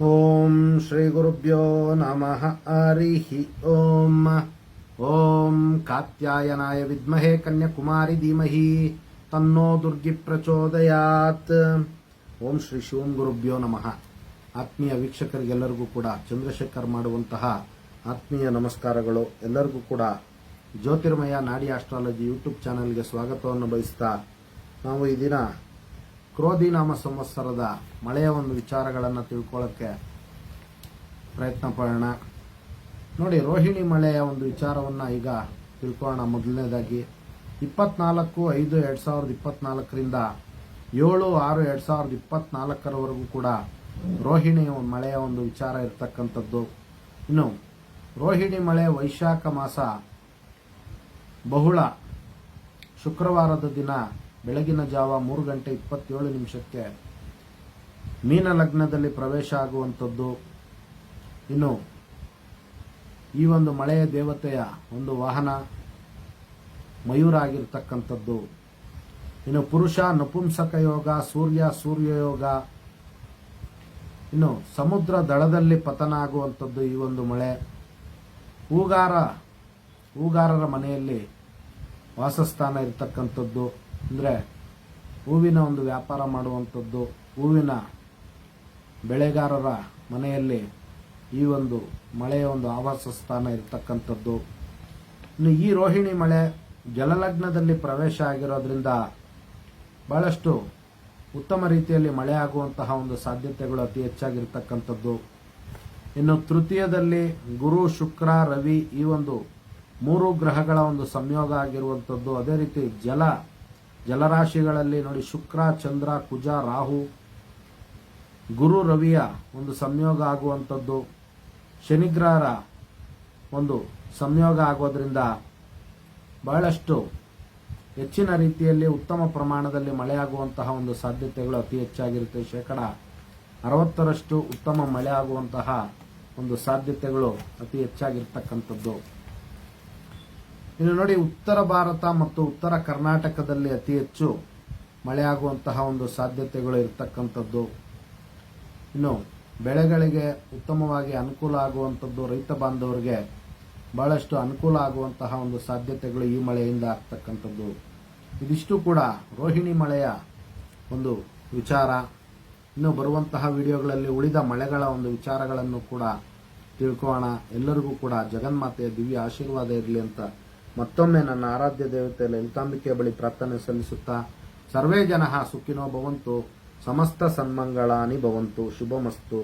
ಓಂ ಶ್ರೀ ಗುರುಭ್ಯೋ ನಮಃ ಹರಿಃ ಓಂ. ಓಂ ಕಾತ್ಯಾಯನಾಯ ವಿದ್ಮಹೇ ಕನ್ಯಾಕುಮಾರಿ ಧೀಮಹಿ ತನ್ನೋ ದುರ್ಗಿ ಪ್ರಚೋದಯಾತ್. ಓಂ ಶ್ರೀ ಶಿವಂ ಗುರುಭ್ಯೋ ನಮಃ. ಆತ್ಮೀಯ ವೀಕ್ಷಕರಿಗೆಲ್ಲರಿಗೂ ಕೂಡ ಚಂದ್ರಶೇಖರ್ ಮಾಡುವಂತಹ ಆತ್ಮೀಯ ನಮಸ್ಕಾರಗಳು. ಎಲ್ಲರಿಗೂ ಕೂಡ ಜ್ಯೋತಿರ್ಮಯ ನಾಡಿ ಆಸ್ಟ್ರಾಲಜಿ ಯೂಟ್ಯೂಬ್ ಚಾನೆಲ್ಗೆ ಸ್ವಾಗತವನ್ನು ಬಯಸ್ತಾ ನಾವು ಈ ದಿನ ಕ್ರೋಧಿ ನಾಮ ಸಂವತ್ಸರದ ಮಳೆಯ ಒಂದು ವಿಚಾರಗಳನ್ನು ತಿಳ್ಕೊಳ್ಳೋಕ್ಕೆ ಪ್ರಯತ್ನ ಪಡೋಣ. ನೋಡಿ, ರೋಹಿಣಿ ಮಳೆಯ ಒಂದು ವಿಚಾರವನ್ನು ಈಗ ತಿಳ್ಕೊಳ್ಳೋಣ. ಮೊದಲನೇದಾಗಿ 24/5/2024ರಿಂದ 7/6/2024 ಕೂಡ ರೋಹಿಣಿ ಮಳೆಯ ಒಂದು ವಿಚಾರ ಇರತಕ್ಕಂಥದ್ದು. ಇನ್ನು ರೋಹಿಣಿ ಮಳೆ ವೈಶಾಖ ಮಾಸ ಬಹುಳ ಶುಕ್ರವಾರದ ದಿನ ಬೆಳಗಿನ ಜಾವ 3:27 ಮೀನ ಲಗ್ನದಲ್ಲಿ ಪ್ರವೇಶ ಆಗುವಂಥದ್ದು. ಇನ್ನು ಈ ಒಂದು ಮಳೆಯ ದೇವತೆಯ ಒಂದು ವಾಹನ ಮಯೂರ ಆಗಿರ್ತಕ್ಕಂಥದ್ದು. ಇನ್ನು ಪುರುಷ ನಪುಂಸಕ ಯೋಗ, ಸೂರ್ಯಯೋಗ. ಇನ್ನು ಸಮುದ್ರ ದಳದಲ್ಲಿ ಪತನ ಆಗುವಂಥದ್ದು ಈ ಒಂದು ಮಳೆ. ಹೂಗಾರರ ಮನೆಯಲ್ಲಿ ವಾಸಸ್ಥಾನ ಇರತಕ್ಕಂಥದ್ದು, ಅಂದರೆ ಹೂವಿನ ಒಂದು ವ್ಯಾಪಾರ ಮಾಡುವಂಥದ್ದು, ಹೂವಿನ ಬೆಳೆಗಾರರ ಮನೆಯಲ್ಲಿ ಈ ಒಂದು ಮಳೆಯ ಒಂದು ಆವಾಸ ಸ್ಥಾನ ಇರತಕ್ಕಂಥದ್ದು. ಇನ್ನು ಈ ರೋಹಿಣಿ ಮಳೆ ಜಲಲಗ್ನದಲ್ಲಿ ಪ್ರವೇಶ ಆಗಿರೋದ್ರಿಂದ ಬಹಳಷ್ಟು ಉತ್ತಮ ರೀತಿಯಲ್ಲಿ ಮಳೆ ಆಗುವಂತಹ ಒಂದು ಸಾಧ್ಯತೆಗಳು ಅತಿ ಹೆಚ್ಚಾಗಿರ್ತಕ್ಕಂಥದ್ದು. ಇನ್ನು ತೃತೀಯದಲ್ಲಿ ಗುರು, ಶುಕ್ರ, ರವಿ ಈ ಒಂದು 3 ಗ್ರಹಗಳ ಒಂದು ಸಂಯೋಗ ಆಗಿರುವಂಥದ್ದು. ಅದೇ ರೀತಿ ಜಲರಾಶಿಗಳಲ್ಲಿ ನೋಡಿ, ಶುಕ್ರ, ಚಂದ್ರ, ಕುಜ, ರಾಹು, ಗುರು, ರವಿಯ ಒಂದು ಸಂಯೋಗ ಆಗುವಂಥದ್ದು. ಶನಿಗ್ರಹರ ಒಂದು ಸಂಯೋಗ ಆಗೋದ್ರಿಂದ ಬಹಳಷ್ಟು ಹೆಚ್ಚಿನ ರೀತಿಯಲ್ಲಿ ಉತ್ತಮ ಪ್ರಮಾಣದಲ್ಲಿ ಮಳೆಯಾಗುವಂತಹ ಒಂದು ಸಾಧ್ಯತೆಗಳು ಅತಿ ಹೆಚ್ಚಾಗಿರುತ್ತೆ. 60% ಉತ್ತಮ ಮಳೆ ಆಗುವಂತಹ ಒಂದು ಸಾಧ್ಯತೆಗಳು ಅತಿ ಹೆಚ್ಚಾಗಿರ್ತಕ್ಕಂಥದ್ದು. ಇನ್ನು ನೋಡಿ, ಉತ್ತರ ಭಾರತ ಮತ್ತು ಉತ್ತರ ಕರ್ನಾಟಕದಲ್ಲಿ ಅತಿ ಹೆಚ್ಚು ಮಳೆಯಾಗುವಂತಹ ಒಂದು ಸಾಧ್ಯತೆಗಳು ಇರತಕ್ಕಂಥದ್ದು. ಇನ್ನು ಬೆಳೆಗಳಿಗೆ ಉತ್ತಮವಾಗಿ ಅನುಕೂಲ ಆಗುವಂಥದ್ದು, ರೈತ ಬಾಂಧವರಿಗೆ ಬಹಳಷ್ಟು ಅನುಕೂಲ ಆಗುವಂತಹ ಒಂದು ಸಾಧ್ಯತೆಗಳು ಈ ಮಳೆಯಿಂದ ಆಗ್ತಕ್ಕಂಥದ್ದು. ಇದಿಷ್ಟು ಕೂಡ ರೋಹಿಣಿ ಮಳೆಯ ಒಂದು ವಿಚಾರ. ಇನ್ನು ಬರುವಂತಹ ವಿಡಿಯೋಗಳಲ್ಲಿ ಉಳಿದ ಮಳೆಗಳ ಒಂದು ವಿಚಾರಗಳನ್ನು ಕೂಡ ತಿಳ್ಕೊಳ್ಳೋಣ. ಎಲ್ಲರಿಗೂ ಕೂಡ ಜಗನ್ಮಾತೆಯ ದಿವ್ಯ ಆಶೀರ್ವಾದ ಇರಲಿ ಅಂತ ಮತ್ತೊಮ್ಮೆ ನನ್ನ ಆರಾಧ್ಯ ದೇವತೆ ಲಲಿತಾಂಬಿಕೆ ಬಳಿ ಪ್ರಾರ್ಥನೆ ಸಲ್ಲಿಸುತ್ತಾ, ಸರ್ವೇ ಜನಃ ಸುಖಿನೋ ಭವಂತು, ಸಮಸ್ತ ಸನ್ಮಂಗಳಾನಿ ಭವಂತು, ಶುಭಮಸ್ತು.